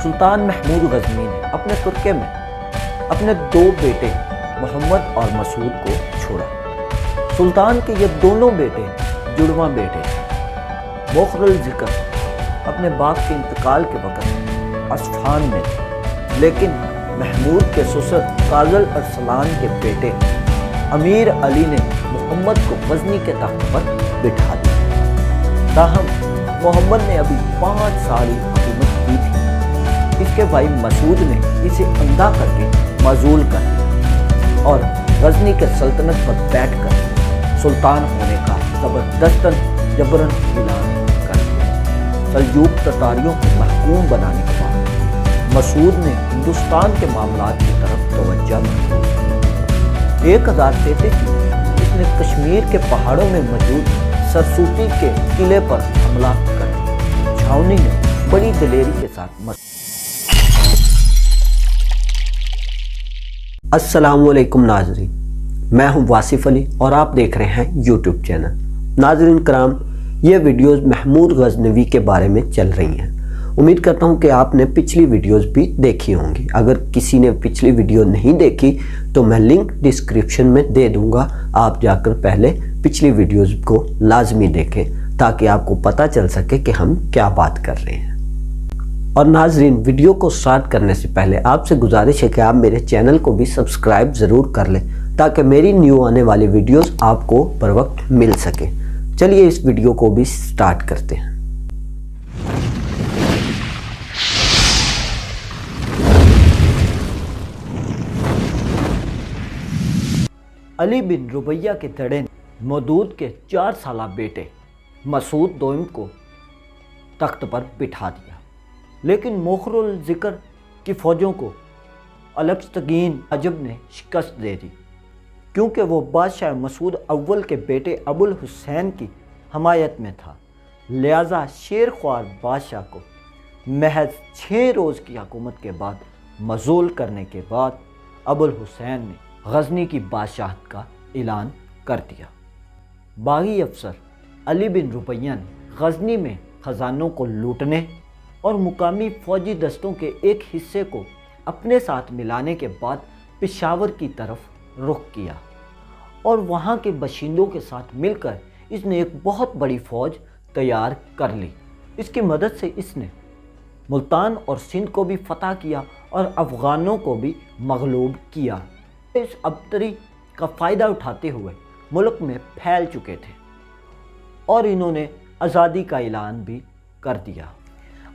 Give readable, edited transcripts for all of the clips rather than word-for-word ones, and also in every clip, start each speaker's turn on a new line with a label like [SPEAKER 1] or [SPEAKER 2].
[SPEAKER 1] سلطان محمود غزنوی نے اپنے ترکے میں اپنے 2 بیٹے محمد اور مسعود کو چھوڑا۔ سلطان کے یہ دونوں بیٹے جڑواں بیٹے تھے۔ مؤخر الذکر اپنے باپ کے انتقال کے وقت اصفہان میں تھے، لیکن محمود کے سسر کاظل ارسلان کے بیٹے امیر علی نے محمد کو غزنی کے تخت پر بٹھا دیا۔ تاہم محمد نے ابھی 5 سال حکومت کی تھی۔ اس کے بھائی مسعود نے اسے اندھا کر کے معزول کر دیا اور غزنی کے سلطنت پر بیٹھ کر سلطان ہونے کا زبردستاً جبراً اعلان کر دیا۔ سلجوق تتاریوں کو محکوم بنانے کے بعد مسعود نے ہندوستان کے معاملات کی طرف توجہ مرکوز کی۔ 1033 میں اس نے کشمیر کے پہاڑوں میں موجود سرسوتی کے قلعے پر حملہ کر دیا۔ چھاونی نے بڑی دلیری کے ساتھ السلام علیکم ناظرین، میں ہوں واصف علی اور آپ دیکھ رہے ہیں یوٹیوب چینل۔ ناظرین کرام، یہ ویڈیوز محمود غزنوی کے بارے میں چل رہی ہیں۔ امید کرتا ہوں کہ آپ نے پچھلی ویڈیوز بھی دیکھی ہوں گی۔ اگر کسی نے پچھلی ویڈیو نہیں دیکھی تو میں لنک ڈسکرپشن میں دے دوں گا، آپ جا کر پہلے پچھلی ویڈیوز کو لازمی دیکھیں تاکہ آپ کو پتہ چل سکے کہ ہم کیا بات کر رہے ہیں۔ اور ناظرین، ویڈیو کو سٹارٹ کرنے سے پہلے آپ سے گزارش ہے کہ آپ میرے چینل کو بھی سبسکرائب ضرور کر لیں تاکہ میری نیو آنے والی ویڈیوز آپ کو پر وقت مل سکے۔ چلیے اس ویڈیو کو بھی سٹارٹ کرتے ہیں۔ علی بن ربیہ کے دڑے نے مودود کے 4 سالہ بیٹے مسعود دوئم کو تخت پر بٹھا دیا، لیکن مؤخر الذکر کی فوجوں کو الپسطگین عجب نے شکست دے دی، کیونکہ وہ بادشاہ مسعود اول کے بیٹے ابو الحسین کی حمایت میں تھا۔ لہٰذا شیر خوار بادشاہ کو محض 6 روز کی حکومت کے بعد معزول کرنے کے بعد ابو الحسین نے غزنی کی بادشاہت کا اعلان کر دیا۔ باغی افسر علی بن ربیہ نے غزنی میں خزانوں کو لوٹنے اور مقامی فوجی دستوں کے ایک حصے کو اپنے ساتھ ملانے کے بعد پشاور کی طرف رخ کیا اور وہاں کے باشندوں کے ساتھ مل کر اس نے ایک بہت بڑی فوج تیار کر لی۔ اس کی مدد سے اس نے ملتان اور سندھ کو بھی فتح کیا اور افغانوں کو بھی مغلوب کیا۔ اس ابتری کا فائدہ اٹھاتے ہوئے ملک میں پھیل چکے تھے اور انہوں نے آزادی کا اعلان بھی کر دیا۔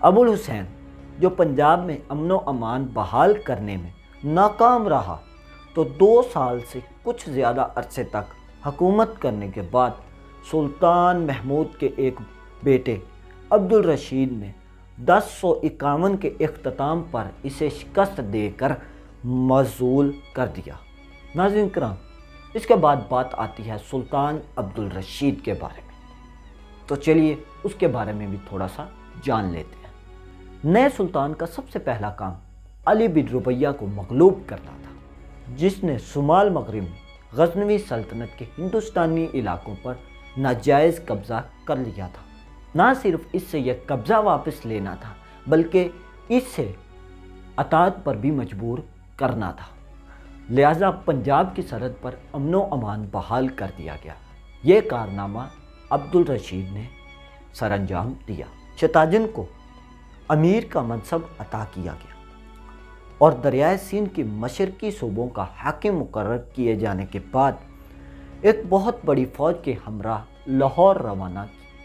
[SPEAKER 1] ابو الحسین جو پنجاب میں امن و امان بحال کرنے میں ناکام رہا تو 2 سال سے کچھ زیادہ عرصے تک حکومت کرنے کے بعد سلطان محمود کے ایک بیٹے عبد الرشید نے 1051 کے اختتام پر اسے شکست دے کر معزول کر دیا۔ ناظرین کرام، اس کے بعد بات آتی ہے سلطان عبد الرشید کے بارے میں، تو چلیے اس کے بارے میں بھی تھوڑا سا جان لیتے ہیں۔ نئے سلطان کا سب سے پہلا کام علی بن ربیہ کو مغلوب کرنا تھا، جس نے شمال مغرب میں غزنوی سلطنت کے ہندوستانی علاقوں پر ناجائز قبضہ کر لیا تھا۔ نہ صرف اس سے یہ قبضہ واپس لینا تھا بلکہ اس سے اطاعت پر بھی مجبور کرنا تھا۔ لہٰذا پنجاب کی سرحد پر امن و امان بحال کر دیا گیا۔ یہ کارنامہ عبد الرشید نے سر انجام دیا۔ شتاجن کو امیر کا منصب عطا کیا گیا اور دریائے سندھ کی مشرقی صوبوں کا حاکم مقرر کیے جانے کے بعد ایک بہت بڑی فوج کے ہمراہ لاہور روانہ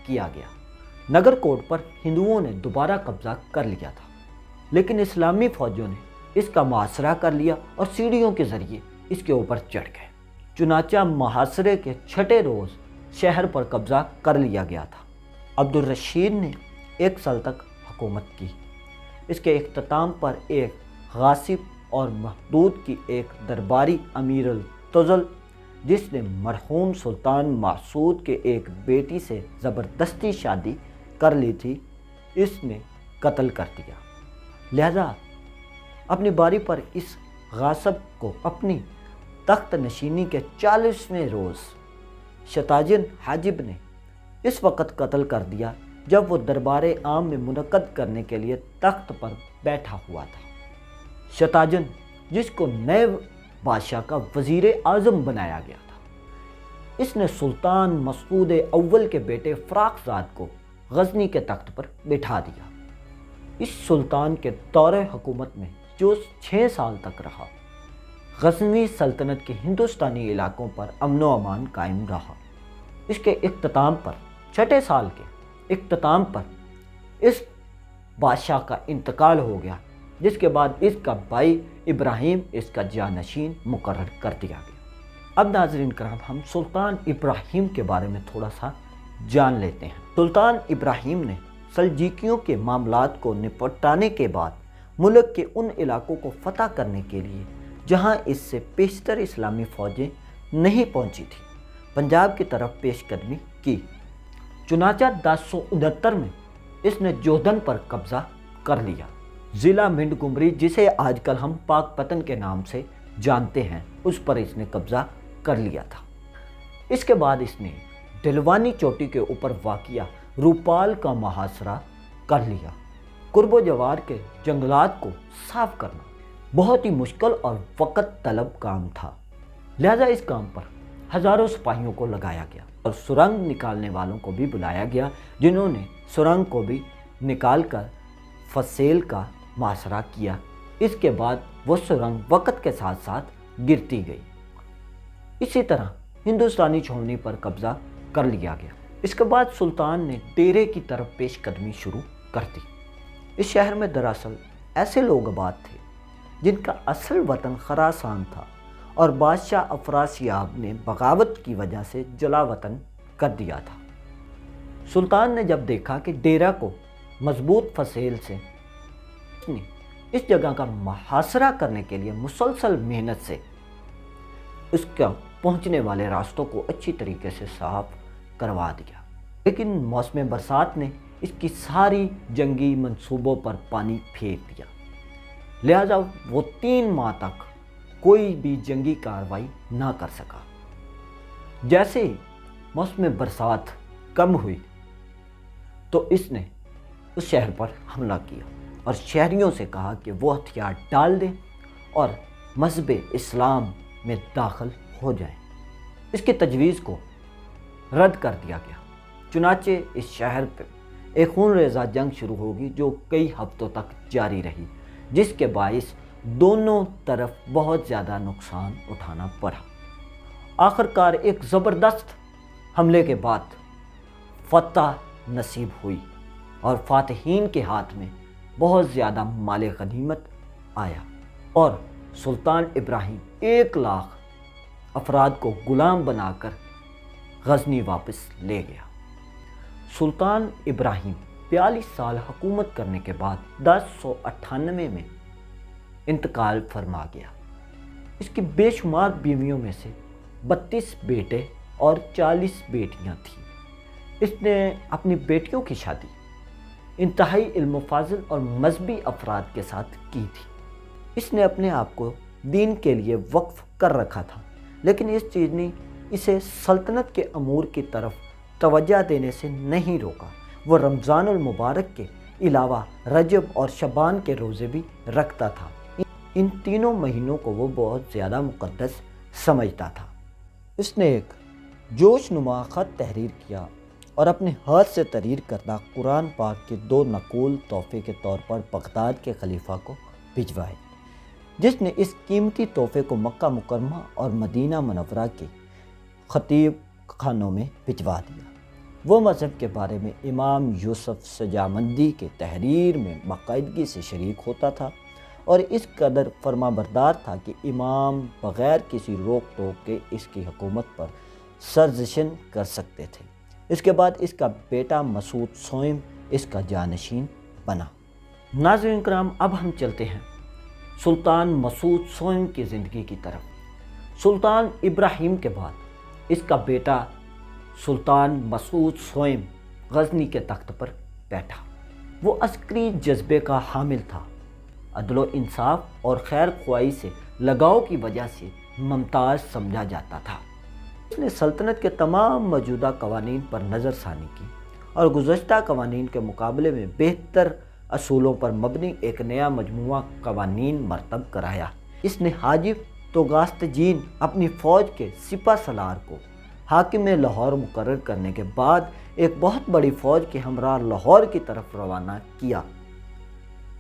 [SPEAKER 1] کیا گیا۔ نگر کوٹ پر ہندوؤں نے دوبارہ قبضہ کر لیا تھا، لیکن اسلامی فوجوں نے اس کا محاصرہ کر لیا اور سیڑھیوں کے ذریعے اس کے اوپر چڑھ گئے۔ چنانچہ محاصرے کے 6 روز شہر پر قبضہ کر لیا گیا تھا۔ عبد الرشید نے 1 سال تک حکومت کی۔ اس کے اختتام پر ایک غاصب اور محدود کی ایک درباری امیر التزل، جس نے مرحوم سلطان مسعود کے ایک بیٹی سے زبردستی شادی کر لی تھی، اس نے قتل کر دیا۔ لہذا اپنی باری پر اس غاصب کو اپنی تخت نشینی کے 40ویں روز شتاجن حاجب نے اس وقت قتل کر دیا جب وہ دربار عام میں منعقد کرنے کے لیے تخت پر بیٹھا ہوا تھا۔ شتاجن، جس کو نئے بادشاہ کا وزیر اعظم بنایا گیا تھا، اس نے سلطان مسعود اول کے بیٹے فراخ زاد کو غزنی کے تخت پر بٹھا دیا۔ اس سلطان کے دور حکومت میں جو 6 سال تک رہا، غزنوی سلطنت کے ہندوستانی علاقوں پر امن و امان قائم رہا۔ اس کے اختتام پر، 6 سال کے اختتام پر، اس بادشاہ کا انتقال ہو گیا، جس کے بعد اس کا بھائی ابراہیم اس کا جانشین مقرر کر دیا گیا۔ اب ناظرین کرام، ہم سلطان ابراہیم کے بارے میں تھوڑا سا جان لیتے ہیں۔ سلطان ابراہیم نے سلجوقیوں کے معاملات کو نپٹانے کے بعد ملک کے ان علاقوں کو فتح کرنے کے لیے جہاں اس سے پیشتر اسلامی فوجیں نہیں پہنچی تھیں، پنجاب کی طرف پیش قدمی کی۔ چنانچہ 1069 میں اس نے جوہدن پر قبضہ کر لیا۔ ضلع منڈ گمری، جسے آج کل ہم پاک پتن کے نام سے جانتے ہیں، اس پر اس نے قبضہ کر لیا تھا۔ اس کے بعد اس نے ڈلوانی چوٹی کے اوپر واقع روپال کا محاصرہ کر لیا۔ قرب و جوار کے جنگلات کو صاف کرنا بہت ہی مشکل اور وقت طلب کام تھا، لہذا اس کام پر ہزاروں سپاہیوں کو لگایا گیا اور سرنگ نکالنے والوں کو بھی بلایا گیا، جنہوں نے سرنگ کو بھی نکال کر فصیل کا محاصرہ کیا۔ اس کے بعد وہ سرنگ وقت کے ساتھ ساتھ گرتی گئی۔ اسی طرح ہندوستانی چھاؤنی پر قبضہ کر لیا گیا۔ اس کے بعد سلطان نے ڈیرے کی طرف پیش قدمی شروع کر دی۔ اس شہر میں دراصل ایسے لوگ آباد تھے جن کا اصل وطن خراسان تھا اور بادشاہ افراسیاب نے بغاوت کی وجہ سے جلا وطن کر دیا تھا۔ سلطان نے جب دیکھا کہ ڈیرہ کو مضبوط فصیل سے اس جگہ کا محاصرہ کرنے کے لیے مسلسل محنت سے اس کا پہنچنے والے راستوں کو اچھی طریقے سے صاف کروا دیا، لیکن موسم برسات نے اس کی ساری جنگی منصوبوں پر پانی پھینک دیا، لہذا وہ 3 ماہ تک کوئی بھی جنگی کارروائی نہ کر سکا۔ جیسے ہی موسم برسات کم ہوئی تو اس نے اس شہر پر حملہ کیا اور شہریوں سے کہا کہ وہ ہتھیار ڈال دیں اور مذہب اسلام میں داخل ہو جائیں۔ اس کی تجویز کو رد کر دیا گیا۔ چنانچہ اس شہر پہ ایک خون ریزہ جنگ شروع ہوگی جو کئی ہفتوں تک جاری رہی، جس کے باعث دونوں طرف بہت زیادہ نقصان اٹھانا پڑا۔ آخرکار ایک زبردست حملے کے بعد فتح نصیب ہوئی اور فاتحین کے ہاتھ میں بہت زیادہ مال غنیمت آیا اور سلطان ابراہیم 1,00,000 افراد کو غلام بنا کر غزنی واپس لے گیا۔ سلطان ابراہیم 42 سال حکومت کرنے کے بعد 1098 میں انتقال فرما گیا۔ اس کی بے شمار بیویوں میں سے 32 بیٹے اور 40 بیٹیاں تھیں۔ اس نے اپنی بیٹیوں کی شادی انتہائی علم و فاضل اور مذہبی افراد کے ساتھ کی تھی۔ اس نے اپنے آپ کو دین کے لیے وقف کر رکھا تھا، لیکن اس چیز نے اسے سلطنت کے امور کی طرف توجہ دینے سے نہیں روکا۔ وہ رمضان المبارک کے علاوہ رجب اور شعبان کے روزے بھی رکھتا تھا۔ ان تینوں مہینوں کو وہ بہت زیادہ مقدس سمجھتا تھا۔ اس نے ایک جوش نما خط تحریر کیا اور اپنے ہاتھ سے تحریر کردہ قرآن پاک کے 2 نقول تحفے کے طور پر بغداد کے خلیفہ کو بھجوائے، جس نے اس قیمتی تحفے کو مکہ مکرمہ اور مدینہ منورہ کے خطیب خانوں میں بھجوا دیا۔ وہ مذہب کے بارے میں امام یوسف سجامندی کے تحریر میں باقاعدگی سے شریک ہوتا تھا اور اس قدر فرما بردار تھا کہ امام بغیر کسی روک ٹوک کے اس کی حکومت پر سرزشن کر سکتے تھے۔ اس کے بعد اس کا بیٹا مسعود سوئم اس کا جانشین بنا۔ ناظرین کرام، اب ہم چلتے ہیں سلطان مسعود سوئم کی زندگی کی طرف۔ سلطان ابراہیم کے بعد اس کا بیٹا سلطان مسعود سوئم غزنی کے تخت پر بیٹھا۔ وہ عسکری جذبے کا حامل تھا۔ عدل و انصاف اور خیر خواہی سے لگاؤ کی وجہ سے ممتاز سمجھا جاتا تھا۔ اس نے سلطنت کے تمام موجودہ قوانین پر نظر ثانی کی اور گزشتہ قوانین کے مقابلے میں بہتر اصولوں پر مبنی ایک نیا مجموعہ قوانین مرتب کرایا۔ اس نے حاجی توغاستجین اپنی فوج کے سپہ سالار کو حاکم لاہور مقرر کرنے کے بعد ایک بہت بڑی فوج کے ہمراہ لاہور کی طرف روانہ کیا۔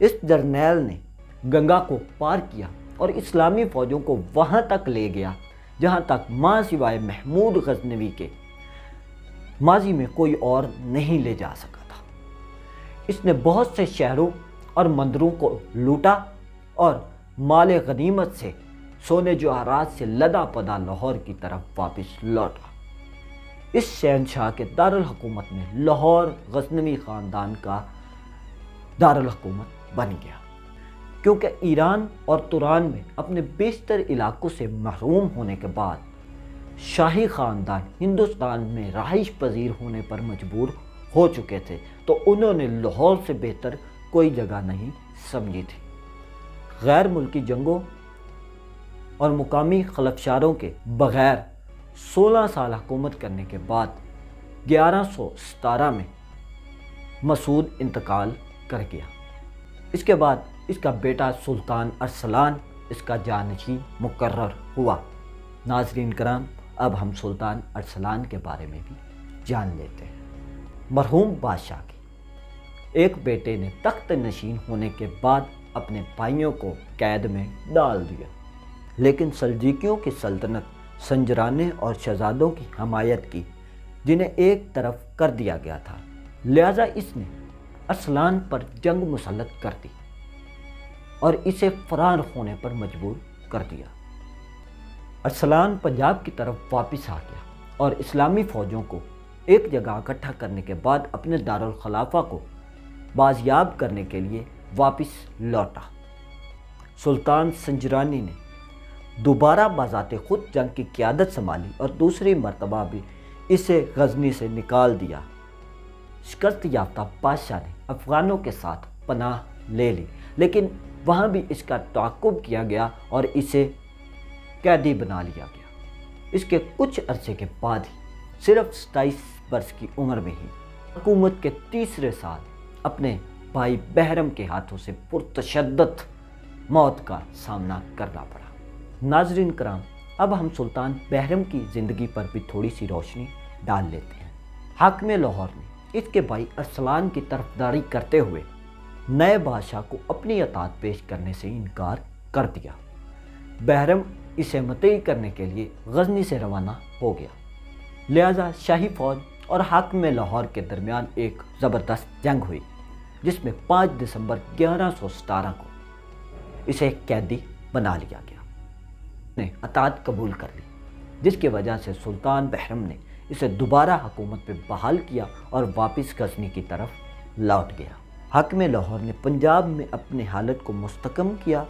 [SPEAKER 1] اس جرنیل نے گنگا کو پار کیا اور اسلامی فوجوں کو وہاں تک لے گیا جہاں تک ماں سوائے محمود غزنوی کے ماضی میں کوئی اور نہیں لے جا سکا تھا۔ اس نے بہت سے شہروں اور مندروں کو لوٹا اور مال غنیمت سے سونے جواہرات سے لدا پدا لاہور کی طرف واپس لوٹا۔ اس شہنشاہ کے دارالحکومت میں لاہور غزنوی خاندان کا دارالحکومت بن گیا، کیونکہ ایران اور توران میں اپنے بیشتر علاقوں سے محروم ہونے کے بعد شاہی خاندان ہندوستان میں رہائش پذیر ہونے پر مجبور ہو چکے تھے، تو انہوں نے لاہور سے بہتر کوئی جگہ نہیں سمجھی تھی۔ غیر ملکی جنگوں اور مقامی خلفشاروں کے بغیر 16 سال حکومت کرنے کے بعد 1117 میں مسعود انتقال کر گیا۔ اس کے بعد اس کا بیٹا سلطان ارسلان اس کا جانشین مقرر ہوا۔ ناظرین کرام، اب ہم سلطان ارسلان کے بارے میں بھی جان لیتے ہیں۔ مرحوم بادشاہ کے ایک بیٹے نے تخت نشین ہونے کے بعد اپنے بھائیوں کو قید میں ڈال دیا، لیکن سلجوقیوں کی سلطنت سنجرانے اور شہزادوں کی حمایت کی، جنہیں ایک طرف کر دیا گیا تھا، لہذا اس نے ارسلان پر جنگ مسلط کر دی اور اسے فرار ہونے پر مجبور کر دیا۔ ارسلان پنجاب کی طرف واپس آ گیا اور اسلامی فوجوں کو ایک جگہ اکٹھا کرنے کے بعد اپنے دارالخلافہ کو بازیاب کرنے کے لیے واپس لوٹا۔ سلطان سنجرانی نے دوبارہ بذات خود جنگ کی قیادت سنبھالی اور دوسری مرتبہ بھی اسے غزنی سے نکال دیا۔ شکست یافتہ بادشاہ نے افغانوں کے ساتھ پناہ لے لی، لیکن وہاں بھی اس کا تعاقب کیا گیا اور اسے قیدی بنا لیا گیا۔ اس کے کچھ عرصے کے بعد ہی صرف 27 برس کی عمر میں ہی حکومت کے تیسرے سال اپنے بھائی بہرم کے ہاتھوں سے پرتشدد موت کا سامنا کرنا پڑا۔ ناظرین کرام، اب ہم سلطان بہرم کی زندگی پر بھی تھوڑی سی روشنی ڈال لیتے ہیں۔ حاکم لاہور نے اس کے بھائی ارسلان کی طرفداری کرتے ہوئے نئے بادشاہ کو اپنی اطاعت پیش کرنے سے انکار کر دیا۔ بہرم اسے مطیع کرنے کے لیے غزنی سے روانہ ہو گیا، لہذا شاہی فوج اور حاکم لاہور کے درمیان ایک زبردست جنگ ہوئی، جس میں 5 دسمبر 1117 کو اسے قیدی بنا لیا گیا۔ نے اطاعت قبول کر لی، جس کی وجہ سے سلطان بہرم نے اسے دوبارہ حکومت پہ بحال کیا اور واپس غزنی کی طرف لوٹ گیا۔ حاکم لاہور نے پنجاب میں اپنی حالت کو مستحکم کیا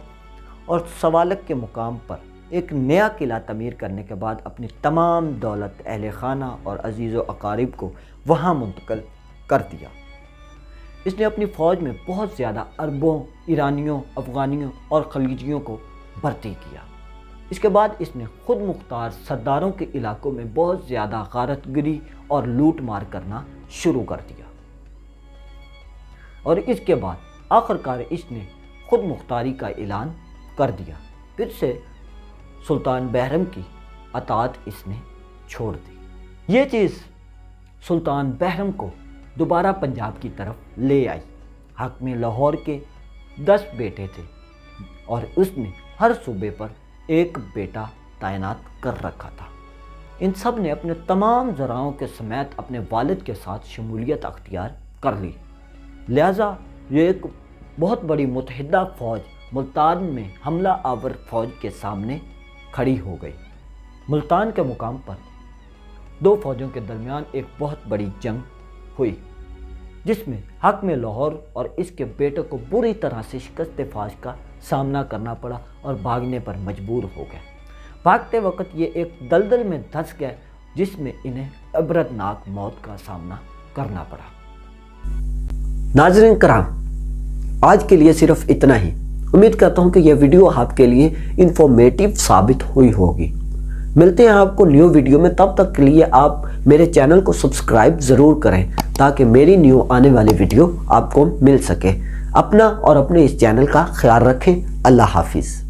[SPEAKER 1] اور سوالک کے مقام پر ایک نیا قلعہ تعمیر کرنے کے بعد اپنی تمام دولت، اہل خانہ اور عزیز و اقارب کو وہاں منتقل کر دیا۔ اس نے اپنی فوج میں بہت زیادہ عربوں، ایرانیوں، افغانیوں اور خلیجیوں کو بھرتی کیا۔ اس کے بعد اس نے خود مختار سرداروں کے علاقوں میں بہت زیادہ غارت گری اور لوٹ مار کرنا شروع کر دیا، اور اس کے بعد آخرکار اس نے خود مختاری کا اعلان کر دیا۔ پھر سے سلطان بہرم کی اطاعت اس نے چھوڑ دی۔ یہ چیز سلطان بہرم کو دوبارہ پنجاب کی طرف لے آئی۔ حاکم لاہور کے 10 بیٹے تھے اور اس نے ہر صوبے پر ایک بیٹا تعینات کر رکھا تھا۔ ان سب نے اپنے تمام ذرائعوں کے سمیت اپنے والد کے ساتھ شمولیت اختیار کر لی، لہذا یہ ایک بہت بڑی متحدہ فوج ملتان میں حملہ آور فوج کے سامنے کھڑی ہو گئی۔ ملتان کے مقام پر 2 فوجوں کے درمیان ایک بہت بڑی جنگ ہوئی، جس میں حاکم لاہور اور اس کے بیٹے کو بری طرح سے شکست فاش کا سامنا کرنا پڑا اور بھاگنے پر مجبور ہو گئے۔ بھاگتے وقت یہ ایک دلدل میں دھنس گئے، جس میں انہیں عبرتناک موت کا سامنا کرنا پڑا۔ ناظرین کرام، آج کے لیے صرف اتنا ہی۔ امید کرتا ہوں کہ یہ ویڈیو آپ کے لیے انفارمیٹیو ثابت ہوئی ہوگی۔
[SPEAKER 2] ملتے ہیں آپ کو نیو ویڈیو میں، تب تک کے لیے آپ میرے چینل کو سبسکرائب ضرور کریں تاکہ میری نیو آنے والی ویڈیو آپ کو مل سکے۔ اپنا اور اپنے اس چینل کا خیال رکھیں۔ اللہ حافظ۔